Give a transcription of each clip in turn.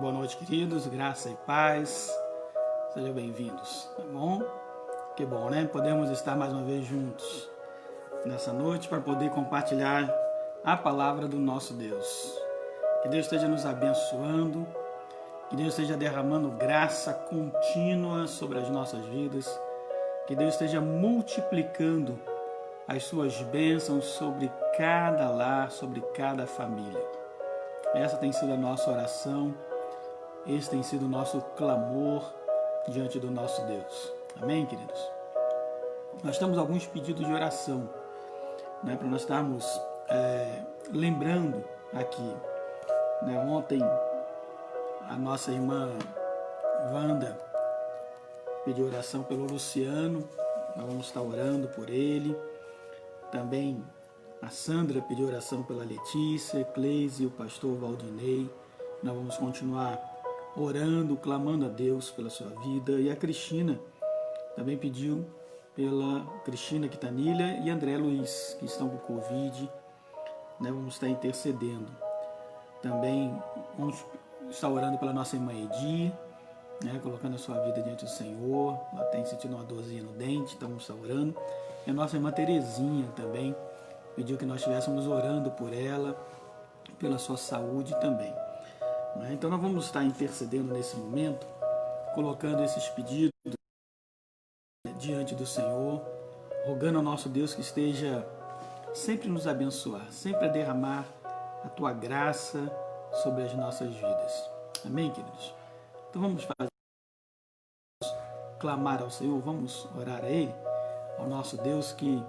Boa noite, queridos, graça e paz, sejam bem-vindos, tá bom? Que bom, né? Podemos estar mais uma vez juntos nessa noite para poder compartilhar a palavra do nosso Deus. Que Deus esteja nos abençoando, que Deus esteja derramando graça contínua sobre as nossas vidas, que Deus esteja multiplicando as suas bênçãos sobre cada lar, sobre cada família. Essa tem sido a nossa oração, esse tem sido o nosso clamor diante do nosso Deus. Amém, queridos? Nós temos alguns pedidos de oração, né, para nós estarmos lembrando aqui. Né, ontem, a nossa irmã Wanda pediu oração pelo Luciano, nós vamos estar orando por ele. Também a Sandra pediu oração pela Letícia, Cleise e o pastor Valdinei. Nós vamos continuar orando, clamando a Deus pela sua vida. E a Cristina também pediu pela Cristina Quitanilha e André Luiz, que estão com Covid. Né? Vamos estar intercedendo. Também vamos estar orando pela nossa irmã Edi, né? Colocando a sua vida diante do Senhor. Ela tem sentido uma dorzinha no dente, então vamos estar orando. E a nossa irmã Terezinha também pediu que nós estivéssemos orando por ela, pela sua saúde também. Então nós vamos estar intercedendo nesse momento, colocando esses pedidos diante do Senhor, rogando ao nosso Deus que esteja sempre nos abençoar, sempre a derramar a tua graça sobre as nossas vidas. Amém, queridos? Então vamos clamar ao Senhor, vamos orar a Ele, ao nosso Deus que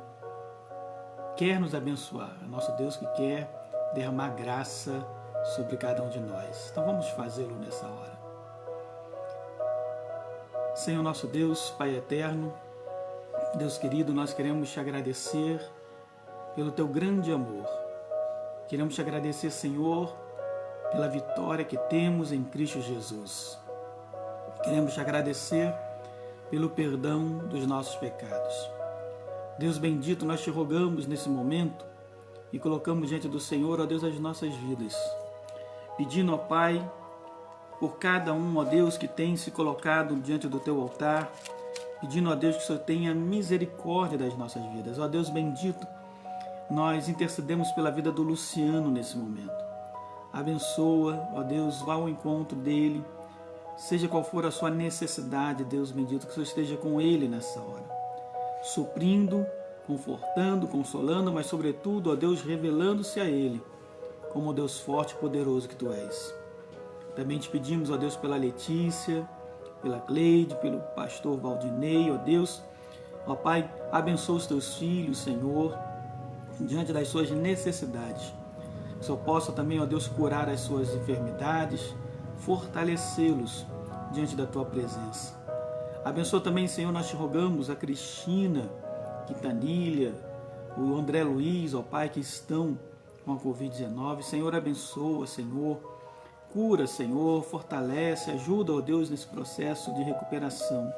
quer nos abençoar, ao nosso Deus que quer derramar graça sobre cada um de nós. Então vamos fazê-lo nessa hora. Senhor nosso Deus, Pai eterno, Deus querido, nós queremos te agradecer pelo teu grande amor. Queremos te agradecer, Senhor, pela vitória que temos em Cristo Jesus. Queremos te agradecer pelo perdão dos nossos pecados. Deus bendito, nós te rogamos nesse momento e colocamos diante do Senhor, ó Deus, as nossas vidas, pedindo, ó Pai, por cada um, ó Deus, que tem se colocado diante do teu altar, pedindo, ó Deus, que o Senhor tenha misericórdia das nossas vidas. Ó Deus bendito, nós intercedemos pela vida do Luciano nesse momento. Abençoa, ó Deus, vá ao encontro dele, seja qual for a sua necessidade, Deus bendito, que o Senhor esteja com ele nessa hora, suprindo, confortando, consolando, mas sobretudo, ó Deus, revelando-se a ele como o Deus forte e poderoso que tu és. Também te pedimos, ó Deus, pela Letícia, pela Cleide, pelo pastor Valdinei, ó Deus, ó Pai, abençoa os teus filhos, Senhor, diante das suas necessidades. Que o Senhor possa também, ó Deus, curar as suas enfermidades, fortalecê-los diante da tua presença. Abençoa também, Senhor, nós te rogamos, a Cristina Quitanilha, o André Luiz, ó Pai, que estão com a Covid-19. Senhor, abençoa, Senhor, cura, Senhor, fortalece, ajuda, ó Deus, nesse processo de recuperação.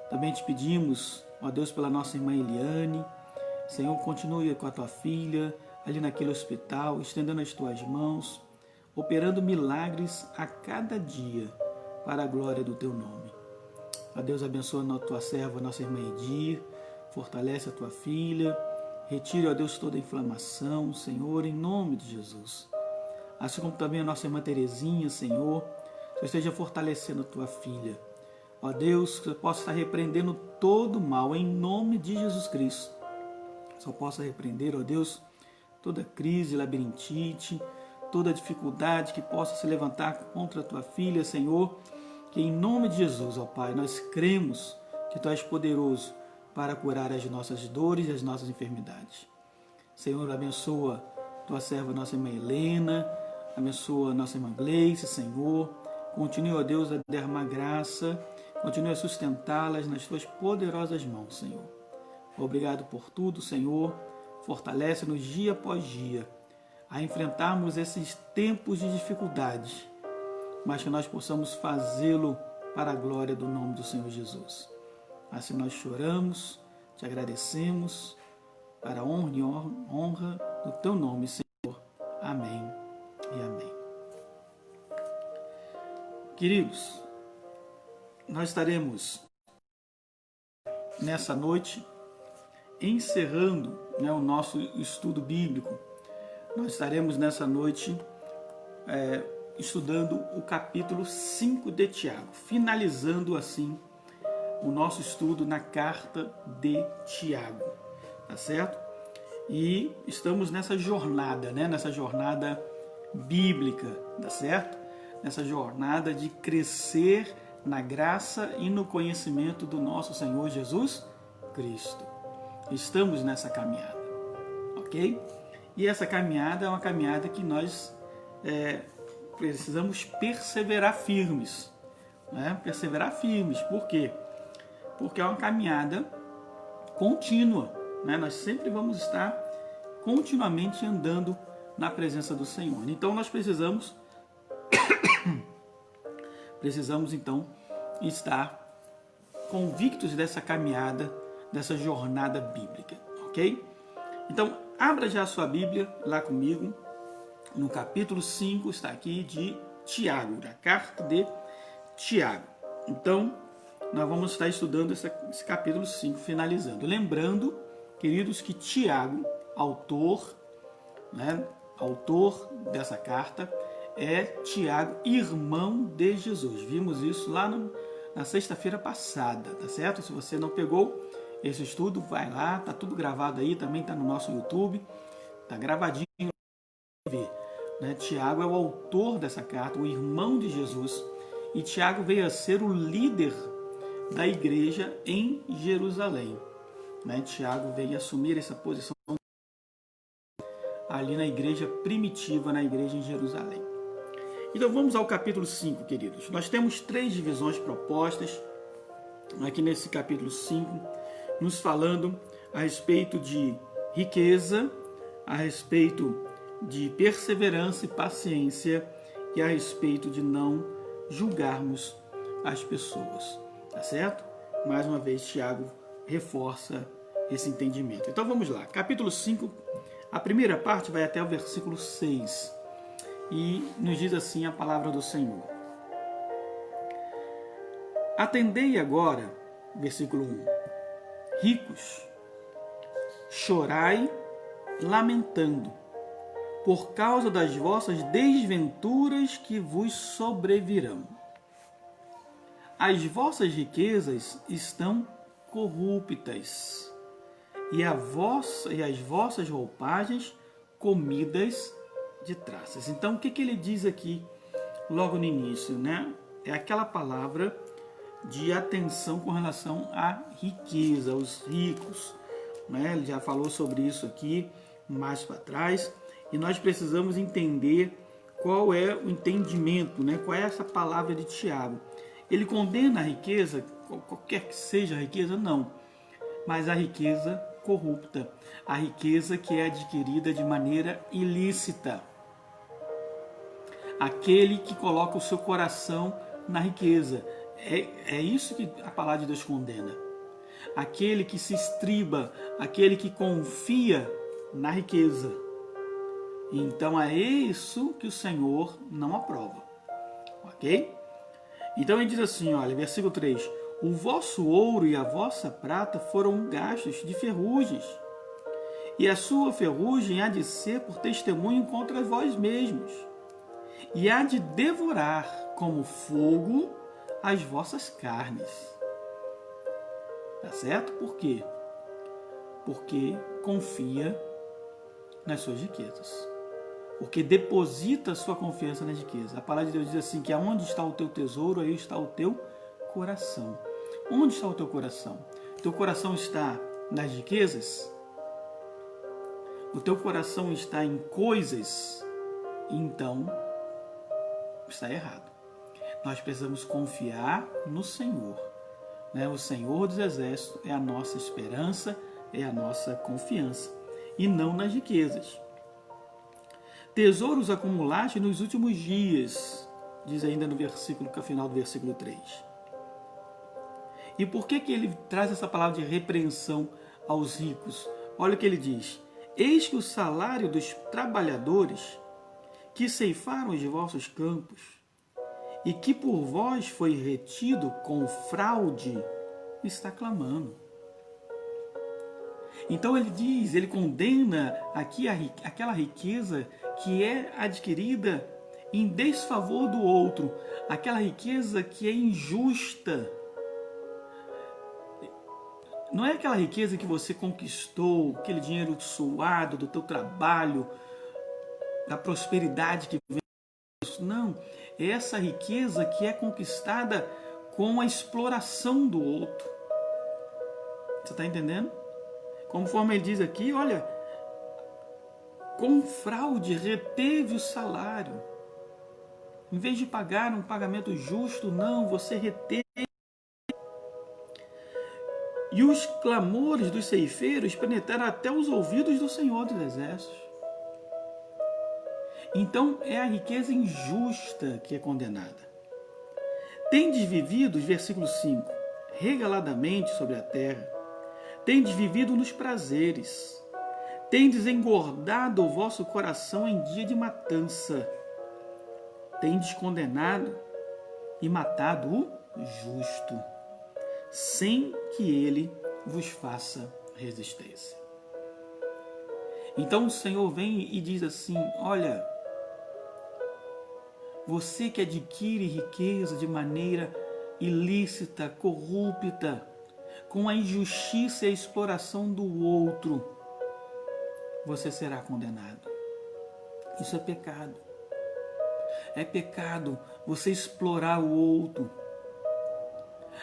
Também te pedimos, ó Deus, pela nossa irmã Eliane. Senhor, continue com a tua filha ali naquele hospital, estendendo as tuas mãos, operando milagres a cada dia para a glória do teu nome. Ó Deus, abençoa a tua serva, a nossa irmã Edir, fortalece a tua filha, retire, ó Deus, toda a inflamação, Senhor, em nome de Jesus. Assim como também a nossa irmã Terezinha, Senhor, que você esteja fortalecendo a tua filha. Ó Deus, que você possa estar repreendendo todo o mal, em nome de Jesus Cristo. Só possa repreender, ó Deus, toda crise, labirintite, toda dificuldade que possa se levantar contra a tua filha, Senhor, que em nome de Jesus, ó Pai, nós cremos que tu és poderoso para curar as nossas dores e as nossas enfermidades. Senhor, abençoa tua serva, nossa irmã Helena, abençoa nossa irmã Gleice, Senhor, continue, ó Deus, a derramar graça, continue a sustentá-las nas tuas poderosas mãos, Senhor. Obrigado por tudo, Senhor, fortalece-nos dia após dia a enfrentarmos esses tempos de dificuldades, mas que nós possamos fazê-lo para a glória do nome do Senhor Jesus. Assim nós choramos, te agradecemos, para a honra do teu nome, Senhor. Amém e amém. Queridos, nós estaremos nessa noite encerrando, o nosso estudo bíblico. Nós estaremos nessa noite estudando o capítulo 5 de Tiago, finalizando assim o nosso estudo na carta de Tiago, tá certo? E estamos nessa jornada, nessa jornada bíblica, tá certo? Nessa jornada de crescer na graça e no conhecimento do nosso Senhor Jesus Cristo. Estamos nessa caminhada, ok? E essa caminhada é uma caminhada que nós precisamos perseverar firmes, Perseverar firmes, por quê? Porque é uma caminhada contínua, Nós sempre vamos estar continuamente andando na presença do Senhor. Então nós precisamos então estar convictos dessa caminhada, dessa jornada bíblica, ok? Então abra já a sua Bíblia lá comigo, no capítulo 5, está aqui de Tiago, da carta de Tiago. Então nós vamos estar estudando esse capítulo 5, finalizando. Lembrando, queridos, que Tiago, autor dessa carta, é Tiago, irmão de Jesus. Vimos isso lá na sexta-feira passada, tá certo? Se você não pegou esse estudo, vai lá, tá tudo gravado aí, também tá no nosso YouTube, tá gravadinho para ver. Tiago é o autor dessa carta, o irmão de Jesus, e Tiago veio a ser o líder da igreja em Jerusalém. Tiago veio assumir essa posição ali na igreja primitiva, na igreja em Jerusalém. Então vamos ao capítulo 5, queridos. Nós temos 3 divisões propostas aqui nesse capítulo 5, nos falando a respeito de riqueza, a respeito de perseverança e paciência e a respeito de não julgarmos as pessoas, tá certo? Mais uma vez, Tiago reforça esse entendimento. Então vamos lá, capítulo 5, a primeira parte vai até o versículo 6 e nos diz assim a palavra do Senhor. Atendei agora, versículo 1, ricos, chorai lamentando, por causa das vossas desventuras que vos sobrevirão. As vossas riquezas estão corruptas, e as vossas roupagens comidas de traças. Então, o que ele diz aqui logo no início, É aquela palavra de atenção com relação à riqueza, aos ricos, Ele já falou sobre isso aqui mais para trás, e nós precisamos entender qual é o entendimento, qual é essa palavra de Tiago. Ele condena a riqueza, qualquer que seja a riqueza, não, mas a riqueza corrupta, a riqueza que é adquirida de maneira ilícita. Aquele que coloca o seu coração na riqueza, é isso que a palavra de Deus condena. Aquele que se estriba, aquele que confia na riqueza. Então é isso que o Senhor não aprova, ok? Então ele diz assim, olha, versículo 3, o vosso ouro e a vossa prata foram gastos de ferrugens, e a sua ferrugem há de ser por testemunho contra vós mesmos, e há de devorar como fogo as vossas carnes. Tá certo? Por quê? Porque confia nas suas riquezas. Porque deposita a sua confiança nas riquezas. A palavra de Deus diz assim, que aonde está o teu tesouro, aí está o teu coração. Onde está o teu coração? Teu coração está nas riquezas? O teu coração está em coisas? Então, está errado. Nós precisamos confiar no Senhor. O Senhor dos Exércitos é a nossa esperança, é a nossa confiança, e não nas riquezas. Tesouros acumulaste nos últimos dias, diz ainda no final do versículo 3. E por que ele traz essa palavra de repreensão aos ricos? Olha o que ele diz. Eis que o salário dos trabalhadores que ceifaram os vossos campos e que por vós foi retido com fraude, está clamando. Então ele diz, ele condena aqui aquela riqueza que é adquirida em desfavor do outro, aquela riqueza que é injusta. Não é aquela riqueza que você conquistou, aquele dinheiro suado do teu trabalho, da prosperidade que vem. Não, é essa riqueza que é conquistada com a exploração do outro. Você está entendendo? Conforme ele diz aqui, olha, com fraude reteve o salário. Em vez de pagar um pagamento justo, não, você reteve. E os clamores dos ceifeiros penetraram até os ouvidos do Senhor dos Exércitos. Então é a riqueza injusta que é condenada. Tendes vivido, versículo 5, regaladamente sobre a terra, tendes vivido nos prazeres, tendes engordado o vosso coração em dia de matança, tendes condenado e matado o justo, sem que ele vos faça resistência. Então o Senhor vem e diz assim, olha, você que adquire riqueza de maneira ilícita, corrupta, com a injustiça e a exploração do outro, você será condenado. Isso é pecado. É pecado você explorar o outro.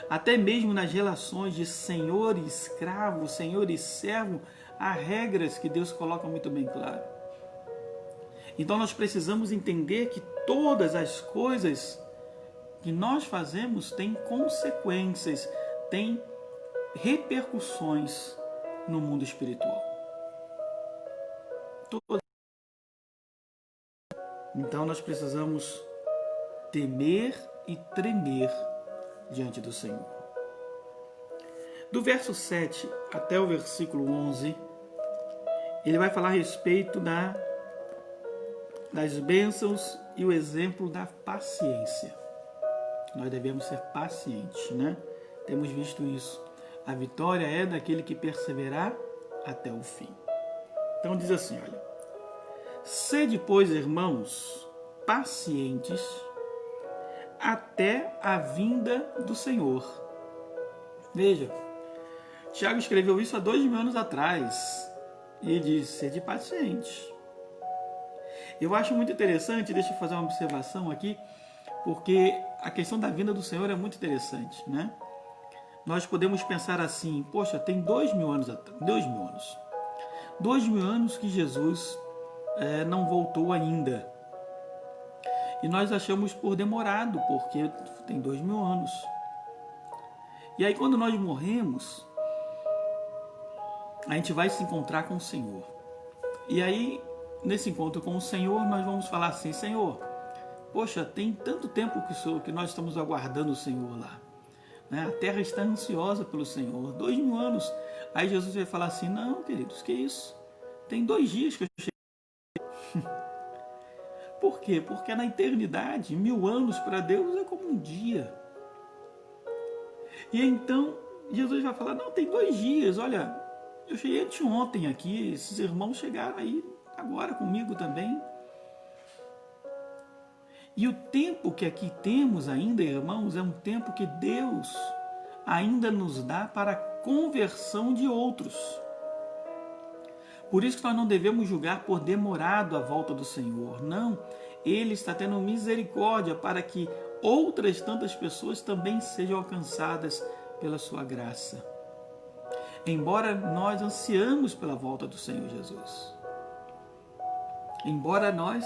Até mesmo nas relações de senhor e escravo, senhor e servo, há regras que Deus coloca muito bem claro. Então nós precisamos entender que todas as coisas que nós fazemos têm consequências, têm repercussões no mundo espiritual. Então nós precisamos temer e tremer diante do Senhor. Do verso 7 até o versículo 11, ele vai falar a respeito das bênçãos e o exemplo da paciência. Nós devemos ser pacientes, né? Temos visto isso. A vitória é daquele que perseverar até o fim. Então diz assim, olha, sede, pois, irmãos, pacientes até a vinda do Senhor. Veja, Tiago escreveu isso há 2000 anos atrás. E ele diz, sede pacientes. Eu acho muito interessante, deixa eu fazer uma observação aqui, porque a questão da vinda do Senhor é muito interessante, né? Nós podemos pensar assim, poxa, tem 2000 anos, 2000 anos que Jesus não voltou ainda. E nós achamos por demorado, porque tem 2000 anos. E aí quando nós morremos, a gente vai se encontrar com o Senhor. E aí, nesse encontro com o Senhor, nós vamos falar assim, Senhor, poxa, tem tanto tempo que nós estamos aguardando o Senhor lá. Né? A terra está ansiosa pelo Senhor, 2000 anos. Aí Jesus vai falar assim, não, queridos, que isso? Tem 2 dias que eu cheguei. Por quê? Porque na eternidade, 1000 anos para Deus é como um dia. E então, Jesus vai falar, não, tem 2 dias, olha, eu cheguei anteontem aqui, esses irmãos chegaram aí agora comigo também. E o tempo que aqui temos ainda, irmãos, é um tempo que Deus ainda nos dá para a conversão de outros. Por isso que nós não devemos julgar por demorado a volta do Senhor. Não, Ele está tendo misericórdia para que outras tantas pessoas também sejam alcançadas pela sua graça. Embora nós ansiamos pela volta do Senhor Jesus. Embora nós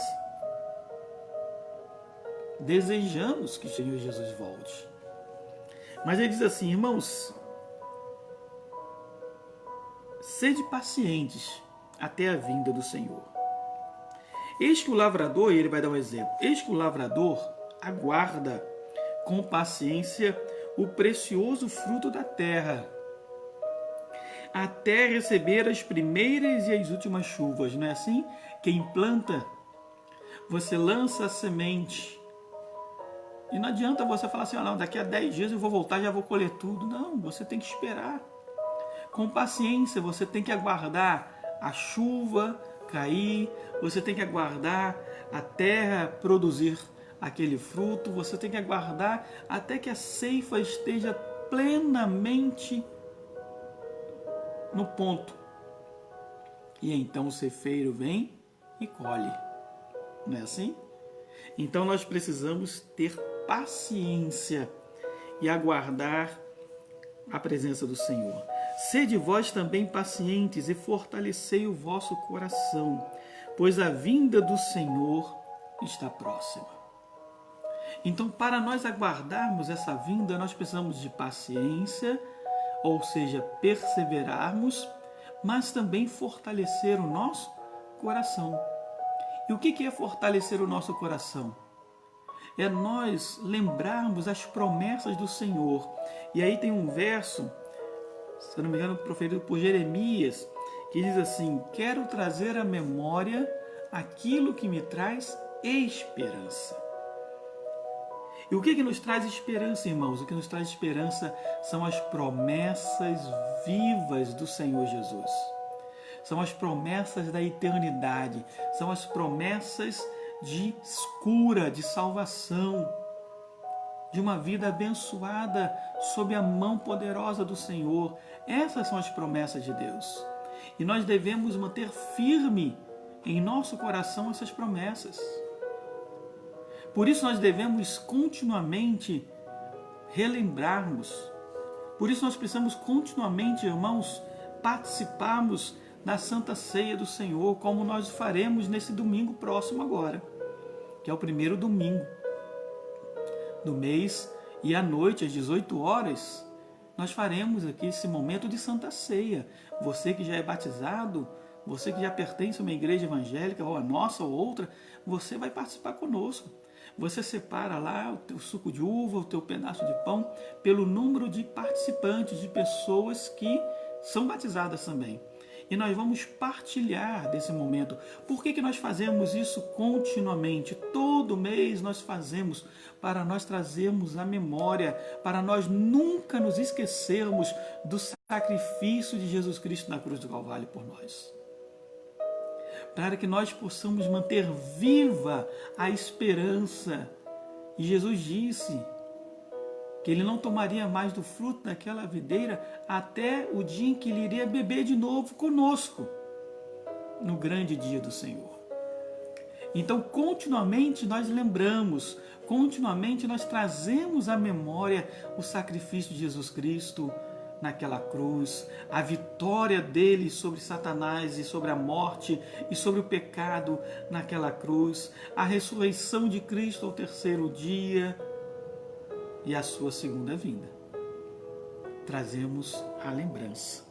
desejamos que o Senhor Jesus volte. Mas ele diz assim, irmãos, sede pacientes até a vinda do Senhor. Eis que o lavrador, e ele vai dar um exemplo, eis que o lavrador aguarda com paciência o precioso fruto da terra, até receber as primeiras e as últimas chuvas, não é assim? Quem planta, você lança a semente, E não adianta você falar assim, não, daqui a 10 dias eu vou voltar, já vou colher tudo. Não, você tem que esperar. Com paciência, você tem que aguardar a chuva cair, você tem que aguardar a terra produzir aquele fruto, você tem que aguardar até que a ceifa esteja plenamente no ponto. E então o ceifeiro vem e colhe. Não é assim? Então nós precisamos ter paciência e aguardar a presença do Senhor. Sede vós também pacientes e fortalecei o vosso coração, pois a vinda do Senhor está próxima. Então, para nós aguardarmos essa vinda, nós precisamos de paciência, ou seja, perseverarmos, mas também fortalecer o nosso coração. E o que é fortalecer o nosso coração? É nós lembrarmos as promessas do Senhor. E aí tem um verso, se eu não me engano, proferido por Jeremias, que diz assim: quero trazer à memória aquilo que me traz esperança. E o que nos traz esperança, irmãos? O que nos traz esperança são as promessas vivas do Senhor Jesus. São as promessas da eternidade, são as promessas de cura, de salvação, de uma vida abençoada sob a mão poderosa do Senhor. Essas são as promessas de Deus. E nós devemos manter firme em nosso coração essas promessas. Por isso nós devemos continuamente relembrarmos. Por isso nós precisamos continuamente, irmãos, participarmos da Santa Ceia do Senhor, como nós faremos nesse domingo próximo agora, que é o primeiro domingo do mês, e à noite, às 18 horas, nós faremos aqui esse momento de Santa Ceia. Você que já é batizado, você que já pertence a uma igreja evangélica, ou a nossa ou outra, você vai participar conosco. Você separa lá o teu suco de uva, o teu pedaço de pão, pelo número de participantes, de pessoas que são batizadas também. E nós vamos partilhar desse momento. Por que nós fazemos isso continuamente? Todo mês nós fazemos para nós trazermos a memória, para nós nunca nos esquecermos do sacrifício de Jesus Cristo na cruz do Calvário por nós. Para que nós possamos manter viva a esperança. E Jesus disse que ele não tomaria mais do fruto daquela videira até o dia em que ele iria beber de novo conosco, no grande dia do Senhor. Então, continuamente nós lembramos, continuamente nós trazemos à memória o sacrifício de Jesus Cristo naquela cruz, a vitória dele sobre Satanás e sobre a morte e sobre o pecado naquela cruz, a ressurreição de Cristo ao terceiro dia e a sua segunda vinda. Trazemos a lembrança.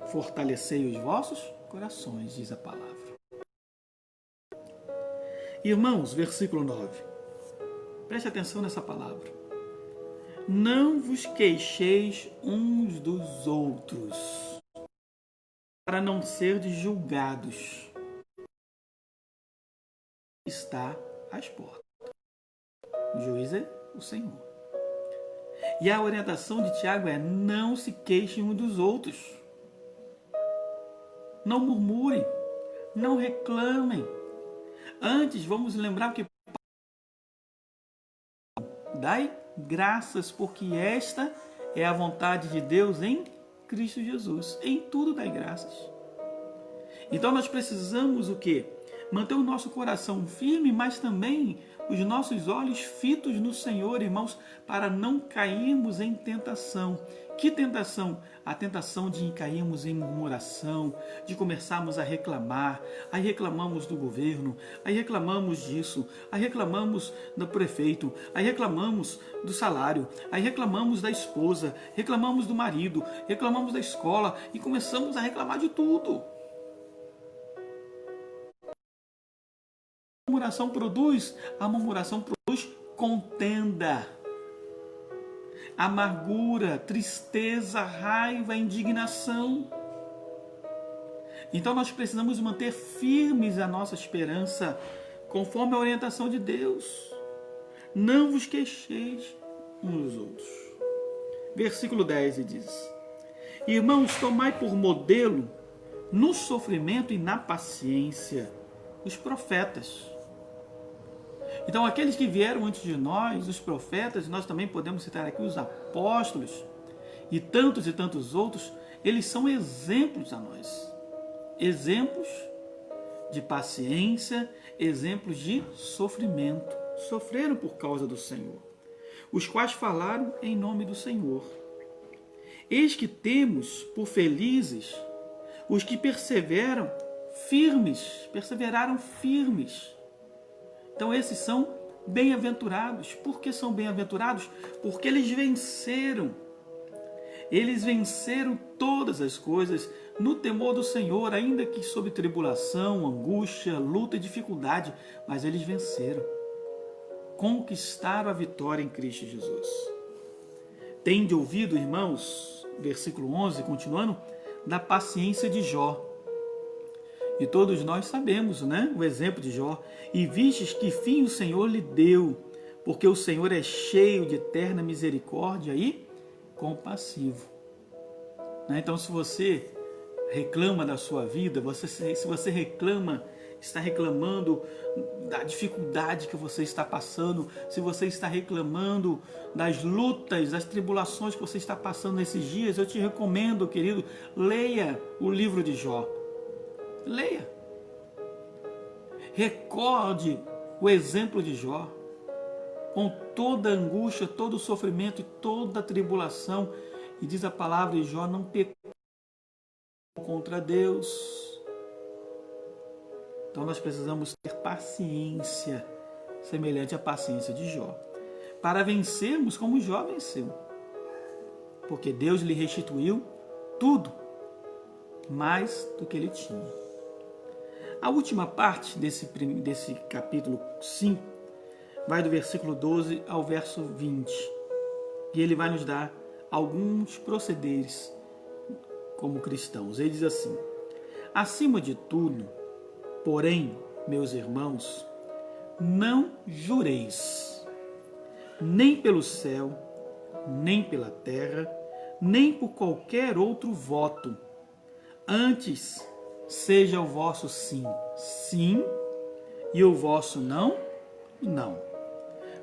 Fortalecei os vossos corações, diz a palavra. Irmãos, versículo 9. Preste atenção nessa palavra. Não vos queixeis uns dos outros, para não serdes julgados. Está às portas. O juiz é o Senhor. E a orientação de Tiago é: não se queixem uns dos outros. Não murmurem, não reclamem. Antes, vamos lembrar que dai graças, porque esta é a vontade de Deus em Cristo Jesus. Em tudo dai graças. Então nós precisamos o quê? Manter o nosso coração firme, mas também os nossos olhos fitos no Senhor, irmãos, para não cairmos em tentação. Que tentação? A tentação de cairmos em murmuração, de começarmos a reclamar. Aí reclamamos do governo, aí reclamamos disso, aí reclamamos do prefeito, aí reclamamos do salário, aí reclamamos da esposa, reclamamos do marido, reclamamos da escola e começamos a reclamar de tudo. A murmuração produz contenda, amargura, tristeza, raiva, indignação. Então nós precisamos manter firmes a nossa esperança conforme a orientação de Deus. Não vos queixeis uns dos outros. Versículo 10 diz: irmãos, tomai por modelo no sofrimento e na paciência os profetas. Então, aqueles que vieram antes de nós, os profetas, nós também podemos citar aqui os apóstolos e tantos outros, eles são exemplos a nós. Exemplos de paciência, exemplos de sofrimento. Sofreram por causa do Senhor, os quais falaram em nome do Senhor. Eis que temos por felizes os que perseveraram firmes. Então esses são bem-aventurados. Por que são bem-aventurados? Porque eles venceram. Eles venceram todas as coisas no temor do Senhor, ainda que sob tribulação, angústia, luta e dificuldade, mas eles venceram. Conquistaram a vitória em Cristo Jesus. Tende ouvido, irmãos, versículo 11, continuando, da paciência de Jó. E todos nós sabemos, né, o exemplo de Jó. E vistes que fim o Senhor lhe deu, porque o Senhor é cheio de eterna misericórdia e compassivo. Então, se você reclama da sua vida, se você está reclamando da dificuldade que você está passando, se você está reclamando das lutas, das tribulações que você está passando nesses dias, eu te recomendo, querido, leia o livro de Jó. Leia. Recorde o exemplo de Jó. Com toda a angústia, todo o sofrimento e toda a tribulação. E diz a palavra de Jó, não pecou contra Deus. Então nós precisamos ter paciência, semelhante à paciência de Jó, para vencermos como Jó venceu. Porque Deus lhe restituiu tudo, mais do que ele tinha. A última parte desse capítulo 5 vai do versículo 12 ao verso 20. E ele vai nos dar alguns procederes como cristãos. Ele diz assim: acima de tudo, porém, meus irmãos, não jureis, nem pelo céu, nem pela terra, nem por qualquer outro voto. Antes, seja o vosso sim, sim, e o vosso não, não,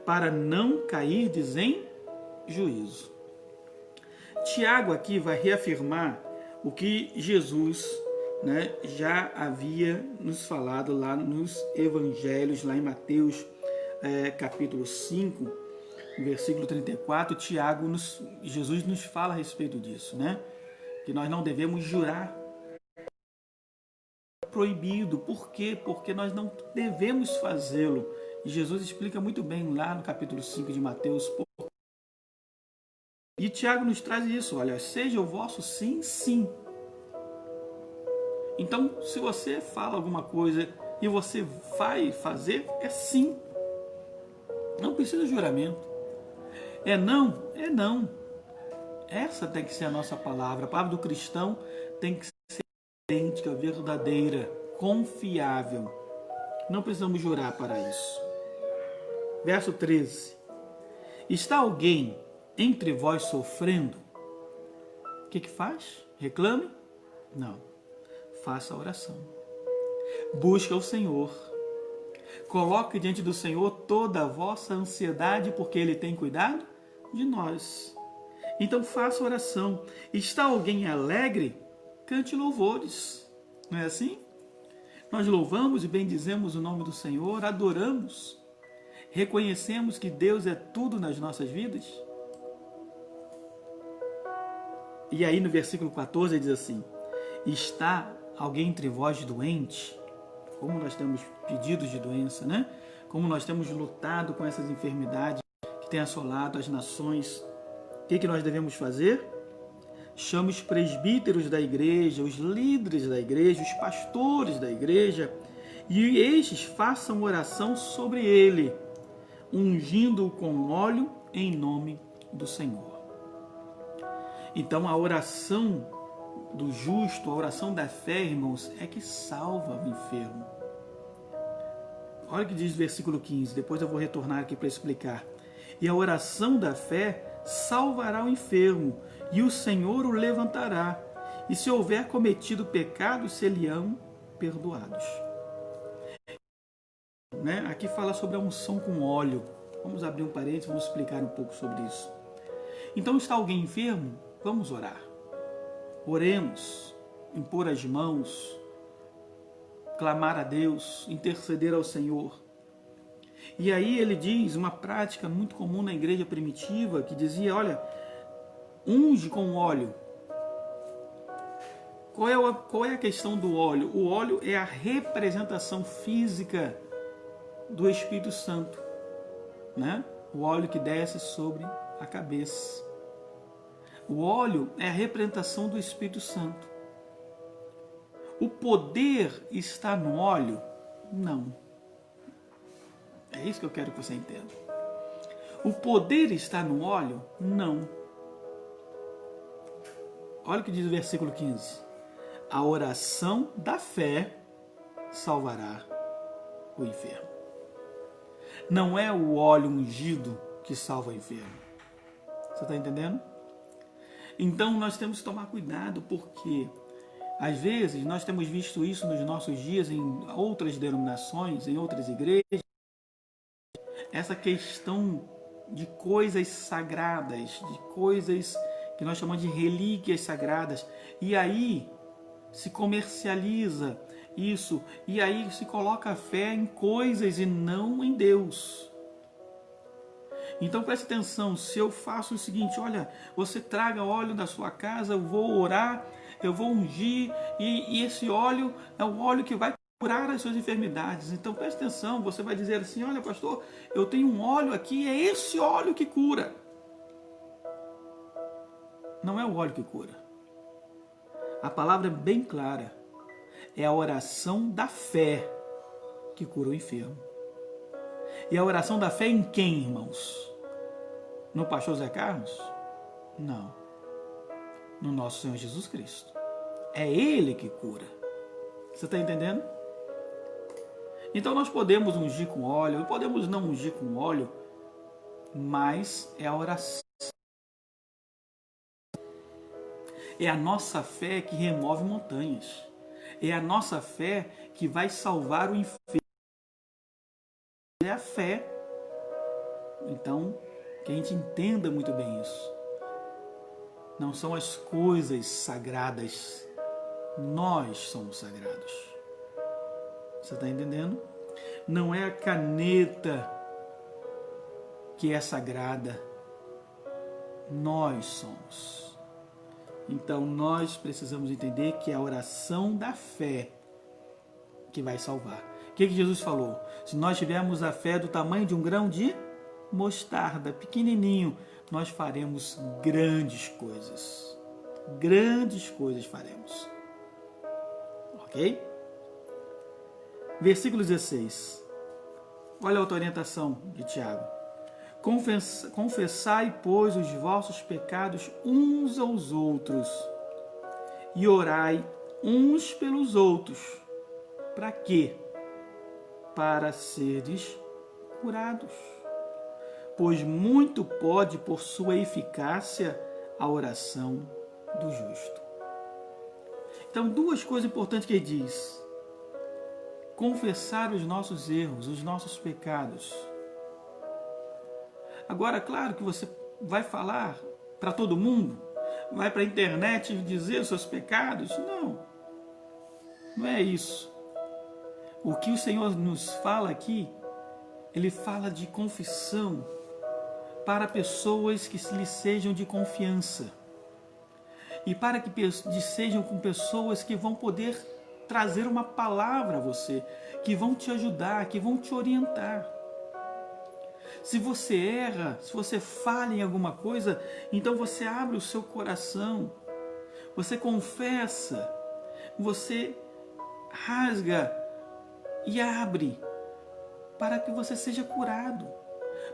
para não cairdes em juízo. Tiago aqui vai reafirmar o que Jesus, já havia nos falado lá nos evangelhos, lá em Mateus capítulo 5, versículo 34, Jesus nos fala a respeito disso, que nós não devemos jurar. Proibido. Por quê? Porque nós não devemos fazê-lo. E Jesus explica muito bem lá no capítulo 5 de Mateus. E Tiago nos traz isso, olha, seja o vosso sim, sim. Então, se você fala alguma coisa e você vai fazer, é sim. Não precisa de juramento. É não, é não. Essa tem que ser a nossa palavra. A palavra do cristão tem que ser autêntica, verdadeira, confiável. Não precisamos jurar para isso. Verso 13. Está alguém entre vós sofrendo? O que faz? Reclame? Não. Faça a oração. Busca o Senhor. Coloque diante do Senhor toda a vossa ansiedade, porque Ele tem cuidado de nós. Então faça oração. Está alguém alegre? Cante louvores. Não é assim? Nós louvamos e bendizemos o nome do Senhor, adoramos, reconhecemos que Deus é tudo nas nossas vidas. E aí no versículo 14 ele diz assim: está alguém entre vós doente? Como nós temos pedidos de doença, Como nós temos lutado com essas enfermidades que têm assolado as nações. O que nós devemos fazer? Chame os presbíteros da igreja, os líderes da igreja, os pastores da igreja, e estes façam oração sobre ele, ungindo-o com óleo em nome do Senhor. Então a oração do justo, a oração da fé, irmãos, é que salva o enfermo. Olha o que diz o versículo 15, depois eu vou retornar aqui para explicar. E a oração da fé salvará o enfermo, e o Senhor o levantará. E se houver cometido pecados, se-lhe-ão perdoados. Né? Aqui fala sobre a unção com óleo. Vamos abrir um parênteses, vamos explicar um pouco sobre isso. Então, está alguém enfermo? Vamos orar. Oremos, impor as mãos, clamar a Deus, interceder ao Senhor. E aí ele diz uma prática muito comum na igreja primitiva, que dizia, olha, unge com óleo. Qual é a questão do óleo? O óleo é a representação física do Espírito Santo, né? O óleo que desce sobre a cabeça. O óleo é a representação do Espírito Santo. O poder está no óleo? Não. É isso que eu quero que você entenda. O poder está no óleo? Não. Olha o que diz o versículo 15. A oração da fé salvará o enfermo. Não é o óleo ungido que salva o enfermo. Você está entendendo? Então nós temos que tomar cuidado, porque às vezes nós temos visto isso nos nossos dias em outras denominações, em outras igrejas, essa questão de coisas sagradas, de coisas que nós chamamos de relíquias sagradas, e aí se comercializa isso, e aí se coloca a fé em coisas e não em Deus. Então preste atenção, se eu faço o seguinte, olha, você traga óleo da sua casa, eu vou orar, eu vou ungir, e esse óleo é o óleo que vai curar as suas enfermidades. Então preste atenção, você vai dizer assim, olha pastor, eu tenho um óleo aqui, é esse óleo que cura. Não é o óleo que cura. A palavra é bem clara. É a oração da fé que cura o enfermo. E a oração da fé em quem, irmãos? No pastor Zé Carlos? Não. No nosso Senhor Jesus Cristo. É Ele que cura. Você está entendendo? Então nós podemos ungir com óleo, podemos não ungir com óleo, mas é a oração. É a nossa fé que remove montanhas. É a nossa fé que vai salvar o enfermo. É a fé. Então, que a gente entenda muito bem isso. Não são as coisas sagradas. Nós somos sagrados. Você está entendendo? Não é a caneta que é sagrada. Nós somos. Então nós precisamos entender que é a oração da fé que vai salvar. O que Jesus falou? Se nós tivermos a fé do tamanho de um grão de mostarda, pequenininho, nós faremos grandes coisas. Grandes coisas faremos. Ok? Versículo 16. Olha a outra orientação de Tiago. Confessai, pois, os vossos pecados uns aos outros e orai uns pelos outros. Para quê? Para seres curados. Pois muito pode, por sua eficácia, a oração do justo. Então, duas coisas importantes que ele diz. Confessar os nossos erros, os nossos pecados. Agora, claro que você vai falar para todo mundo, vai para a internet dizer os seus pecados. Não, não é isso. O que o Senhor nos fala aqui, Ele fala de confissão para pessoas que lhe sejam de confiança. E para que sejam com pessoas que vão poder trazer uma palavra a você, que vão te ajudar, que vão te orientar. Se você erra, se você falha em alguma coisa, então você abre o seu coração, você confessa, você rasga e abre para que você seja curado,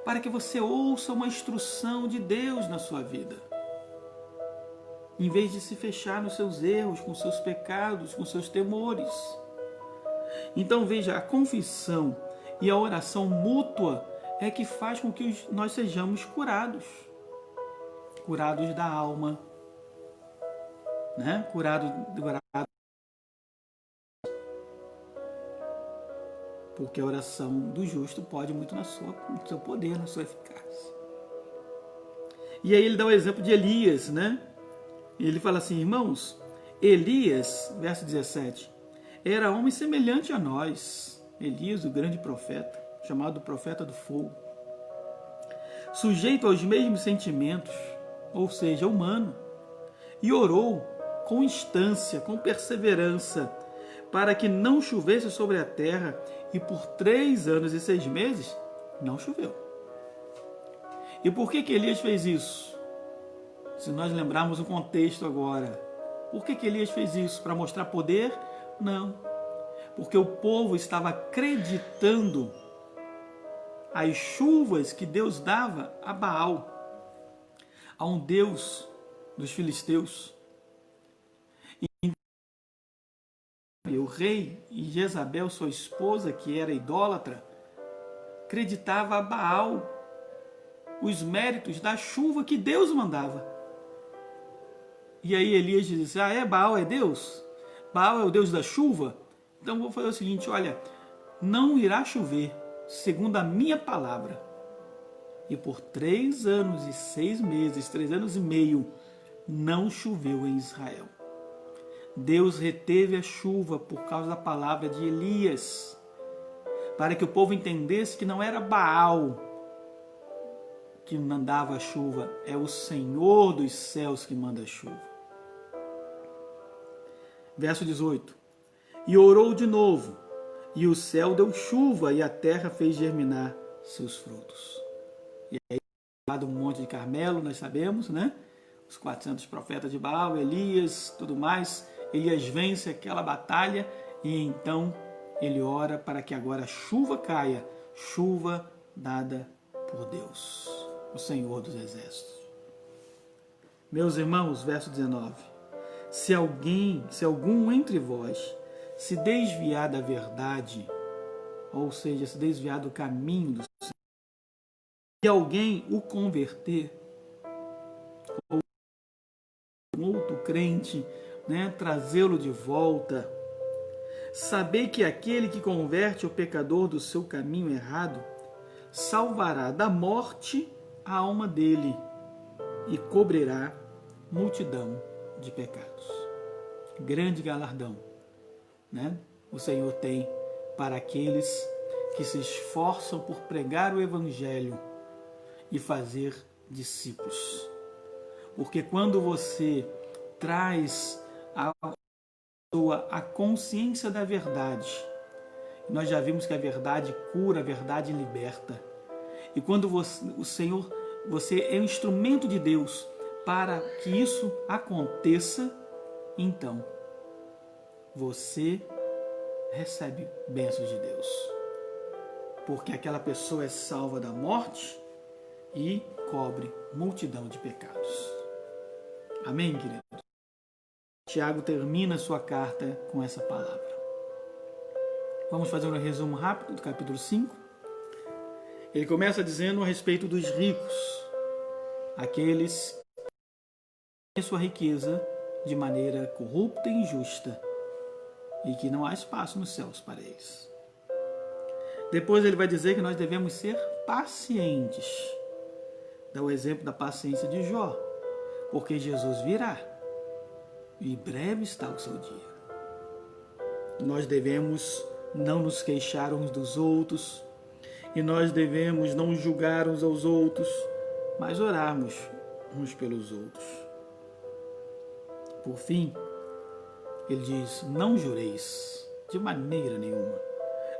para que você ouça uma instrução de Deus na sua vida. Em vez de se fechar nos seus erros, com seus pecados, com seus temores. Então veja, a confissão E a oração mútua é que faz com que nós sejamos curados. Curados da alma, né? Curados. Porque a oração do justo pode muito no seu poder, na sua eficácia. E aí ele dá o exemplo de Elias, né? Ele fala assim, irmãos, Elias, verso 17, era homem semelhante a nós. Elias, o grande profeta, chamado profeta do fogo. Sujeito aos mesmos sentimentos, ou seja, humano. E orou com instância, com perseverança, para que não chovesse sobre a terra, e por 3 anos e 6 meses não choveu. E por que Elias fez isso? Se nós lembrarmos o contexto agora, por que Elias fez isso? Para mostrar poder? Não. Porque o povo estava acreditando as chuvas que Deus dava a Baal, a um deus dos filisteus. E o rei e Jezabel, sua esposa, que era idólatra, acreditava a Baal os méritos da chuva que Deus mandava. E aí Elias disse, Baal é Deus? Baal é o Deus da chuva? Então vou fazer o seguinte, olha, não irá chover, segundo a minha palavra. E por 3 anos e 6 meses, 3 anos e meio, não choveu em Israel. Deus reteve a chuva por causa da palavra de Elias, para que o povo entendesse que não era Baal que mandava a chuva, é o Senhor dos céus que manda a chuva. Verso 18. E orou de novo, e o céu deu chuva, e a terra fez germinar seus frutos. E aí, lá do Monte de Carmelo, nós sabemos, né? Os 400 profetas de Baal, Elias, tudo mais. Elias vence aquela batalha e então ele ora para que agora a chuva caia, chuva dada por Deus, o Senhor dos Exércitos. Meus irmãos, verso 19. Se algum entre vós se desviar da verdade, ou seja, se desviar do caminho do Senhor, e alguém o converter, ou um outro crente, né, trazê-lo de volta, sabei que aquele que converte o pecador do seu caminho errado, salvará da morte a alma dele e cobrirá multidão de pecados. Grande galardão, né? O Senhor tem para aqueles que se esforçam por pregar o Evangelho e fazer discípulos. Porque quando você traz a consciência da verdade, nós já vimos que a verdade cura, a verdade liberta. E quando você é um instrumento de Deus para que isso aconteça, então você recebe bênçãos de Deus. Porque aquela pessoa é salva da morte e cobre multidão de pecados. Amém, querido? Tiago termina sua carta com essa palavra. Vamos fazer um resumo rápido do capítulo 5. Ele começa dizendo a respeito dos ricos, aqueles que têm sua riqueza de maneira corrupta e injusta e que não há espaço nos céus para eles. Depois ele vai dizer que nós devemos ser pacientes. Dá o exemplo da paciência de Jó, porque Jesus virá e breve está o seu dia. Nós devemos não nos queixar uns dos outros e nós devemos não julgar uns aos outros, mas orarmos uns pelos outros. Por fim, ele diz, não jureis de maneira nenhuma,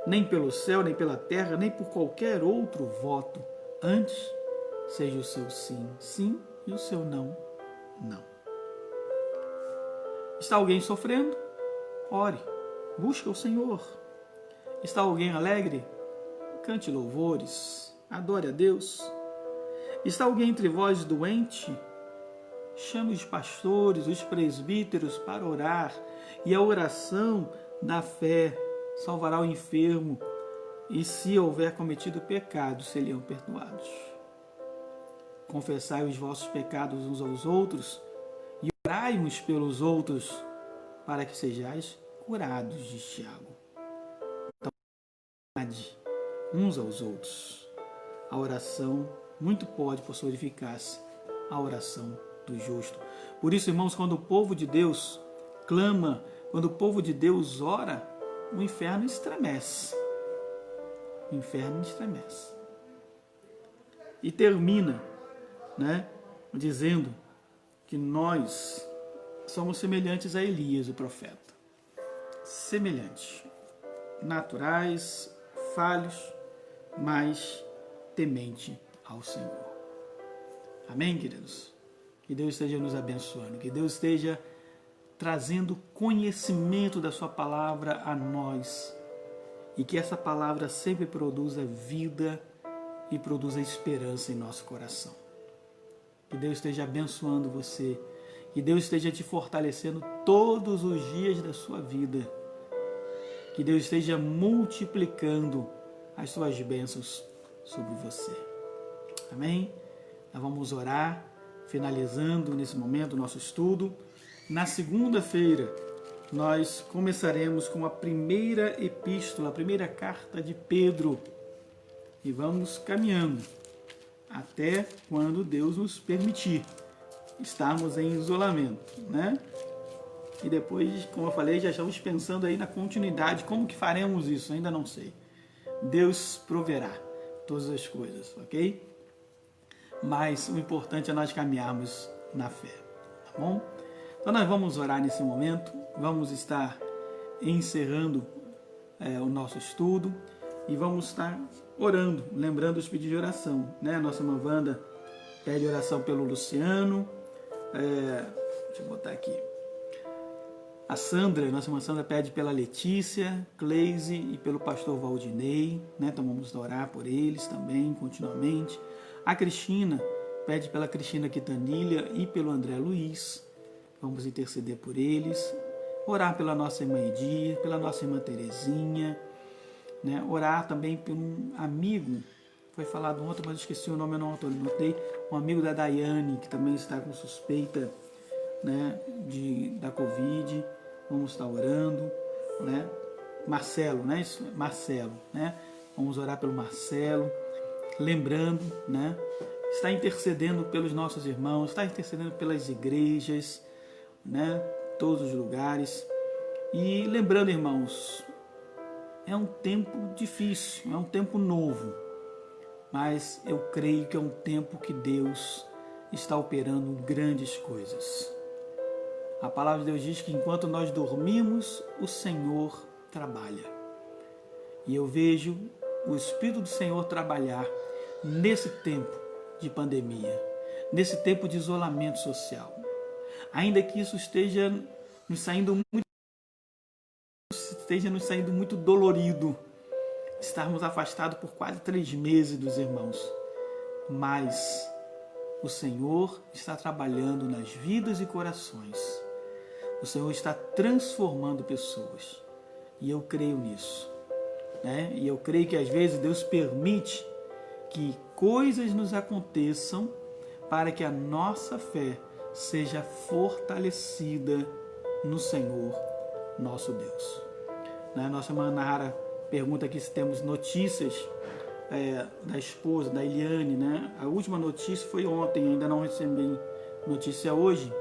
nem pelo céu, nem pela terra, nem por qualquer outro voto, antes seja o seu sim, sim, e o seu não, não. Está alguém sofrendo? Ore, busque o Senhor. Está alguém alegre? Cante louvores, adore a Deus. Está alguém entre vós doente? Chame os pastores, os presbíteros para orar, e a oração da fé salvará o enfermo, e se houver cometido pecado, seriam perdoados. Confessai os vossos pecados uns aos outros e orai uns pelos outros para que sejais curados, diz Tiago. Então, uns aos outros. A oração muito pode, por sua eficácia, a oração do justo. Por isso, irmãos, quando o povo de Deus clama, quando o povo de Deus ora, o inferno estremece. O inferno estremece. E termina, dizendo que nós somos semelhantes a Elias, o profeta. Semelhantes. Naturais, falhos, mas temente ao Senhor. Amém, queridos? Que Deus esteja nos abençoando, que Deus esteja trazendo conhecimento da sua palavra a nós e que essa palavra sempre produza vida e produza esperança em nosso coração. Que Deus esteja abençoando você, que Deus esteja te fortalecendo todos os dias da sua vida, que Deus esteja multiplicando as suas bênçãos sobre você. Amém? Nós vamos orar, finalizando nesse momento o nosso estudo. Na segunda-feira, nós começaremos com a primeira epístola, a primeira carta de Pedro. E vamos caminhando até quando Deus nos permitir estarmos em isolamento, E depois, como eu falei, já estamos pensando aí na continuidade. Como que faremos isso? Ainda não sei. Deus proverá todas as coisas, ok? Mas o importante é nós caminharmos na fé, tá bom? Então nós vamos orar nesse momento, vamos estar encerrando o nosso estudo e vamos estar orando, lembrando os pedidos de oração, A nossa irmã Wanda pede oração pelo Luciano, deixa eu botar aqui. A Sandra, nossa irmã Sandra, pede pela Letícia, Cleise e pelo pastor Valdinei, Então vamos orar por eles também, continuamente. A Cristina pede pela Cristina Quintanilha e pelo André Luiz. Vamos interceder por eles. Orar pela nossa irmã Edir, pela nossa irmã Terezinha. Orar também por um amigo, foi falado ontem, mas eu esqueci o nome, eu não anotei. Um amigo da Daiane, que também está com suspeita da Covid. Vamos estar orando, Marcelo, Marcelo, Vamos orar pelo Marcelo, lembrando, Está intercedendo pelos nossos irmãos, está intercedendo pelas igrejas, todos os lugares. E lembrando, irmãos, é um tempo difícil, é um tempo novo, mas eu creio que é um tempo que Deus está operando grandes coisas. A palavra de Deus diz que enquanto nós dormimos, o Senhor trabalha. E eu vejo o Espírito do Senhor trabalhar nesse tempo de pandemia, nesse tempo de isolamento social. Ainda que isso esteja nos saindo muito dolorido, estarmos afastados por quase 3 meses dos irmãos. Mas o Senhor está trabalhando nas vidas e corações. O Senhor está transformando pessoas. E eu creio nisso. E eu creio que às vezes Deus permite que coisas nos aconteçam para que a nossa fé seja fortalecida no Senhor, nosso Deus. Nossa irmã Nara pergunta aqui se temos notícias da esposa, da Eliane, A última notícia foi ontem, ainda não recebi notícia hoje,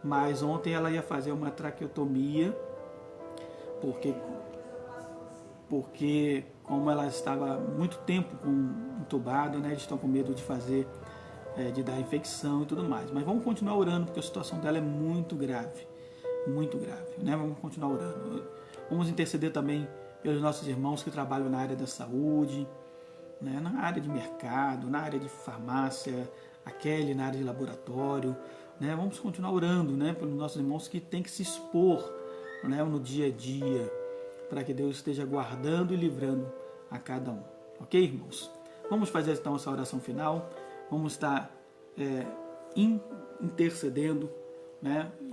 mas ontem ela ia fazer uma traqueotomia, porque como ela estava muito tempo entubada, eles estão com medo de fazer, de dar infecção e tudo mais. Mas vamos continuar orando, porque a situação dela é muito grave, Vamos continuar orando. Vamos interceder também pelos nossos irmãos que trabalham na área da saúde, na área de mercado, na área de farmácia, a Kelly na área de laboratório, Vamos continuar orando, pelos nossos irmãos que têm que se expor, no dia a dia, para que Deus esteja guardando e livrando a cada um. Ok, irmãos? Vamos fazer então essa oração final. Vamos estar intercedendo,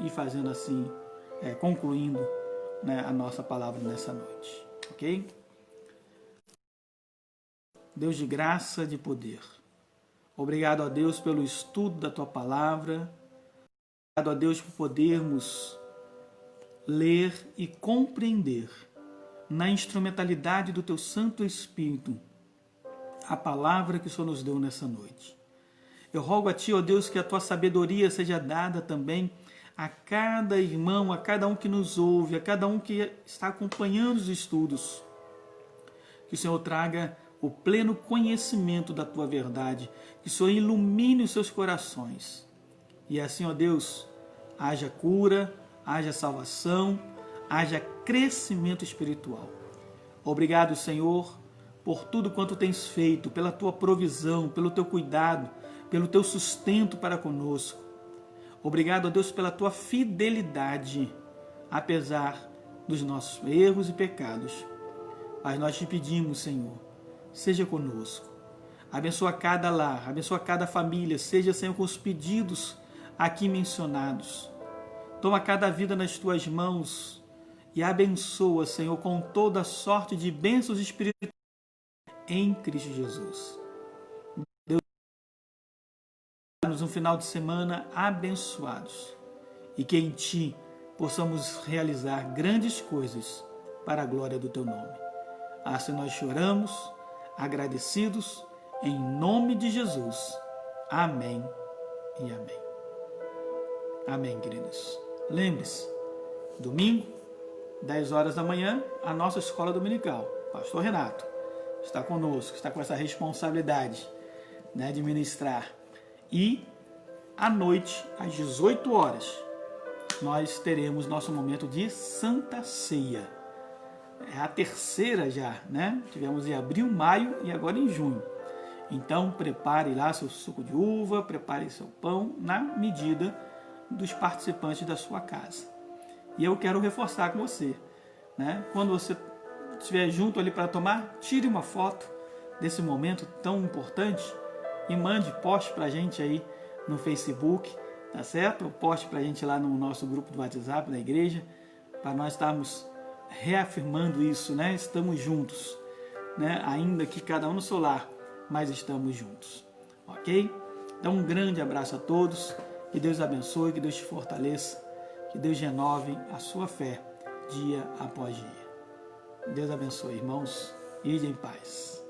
e fazendo assim, concluindo, a nossa palavra nessa noite. Ok? Deus de graça, de poder. Obrigado a Deus pelo estudo da Tua Palavra. Obrigado a Deus por podermos ler e compreender na instrumentalidade do Teu Santo Espírito a palavra que o Senhor nos deu nessa noite. Eu rogo a Ti, ó Deus, que a Tua sabedoria seja dada também a cada irmão, a cada um que nos ouve, a cada um que está acompanhando os estudos. Que o Senhor traga o pleno conhecimento da Tua verdade, que o Senhor ilumine os seus corações. E assim, ó Deus, haja cura, haja salvação, haja crescimento espiritual. Obrigado, Senhor, por tudo quanto tens feito, pela Tua provisão, pelo Teu cuidado, pelo Teu sustento para conosco. Obrigado, ó Deus, pela Tua fidelidade, apesar dos nossos erros e pecados. Mas nós te pedimos, Senhor, seja conosco. Abençoa cada lar, abençoa cada família, seja, Senhor, com os pedidos aqui mencionados. Toma cada vida nas Tuas mãos e abençoa, Senhor, com toda sorte de bênçãos espirituais em Cristo Jesus. Deus, dá-nos um final de semana abençoados e que em Ti possamos realizar grandes coisas para a glória do Teu nome. Assim nós choramos, agradecidos, em nome de Jesus. Amém e amém. Amém, queridos. Lembre-se, domingo, 10 horas da manhã, a nossa escola dominical. Pastor Renato está conosco, está com essa responsabilidade, né, de ministrar. E à noite, às 18 horas, nós teremos nosso momento de Santa Ceia. É a terceira já, né? Tivemos em abril, maio e agora em junho. Então, prepare lá seu suco de uva, prepare seu pão na medida dos participantes da sua casa. E eu quero reforçar com você, né? Quando você estiver junto ali para tomar, tire uma foto desse momento tão importante e mande, poste para a gente aí no Facebook, tá certo? Ou poste para a gente lá no nosso grupo do WhatsApp da igreja, para nós estarmos reafirmando isso, né? Estamos juntos, né? Ainda que cada um no seu lar, mas estamos juntos, ok? Então um grande abraço a todos, que Deus abençoe, que Deus te fortaleça, que Deus renove a sua fé dia após dia. Deus abençoe, irmãos, ide em paz.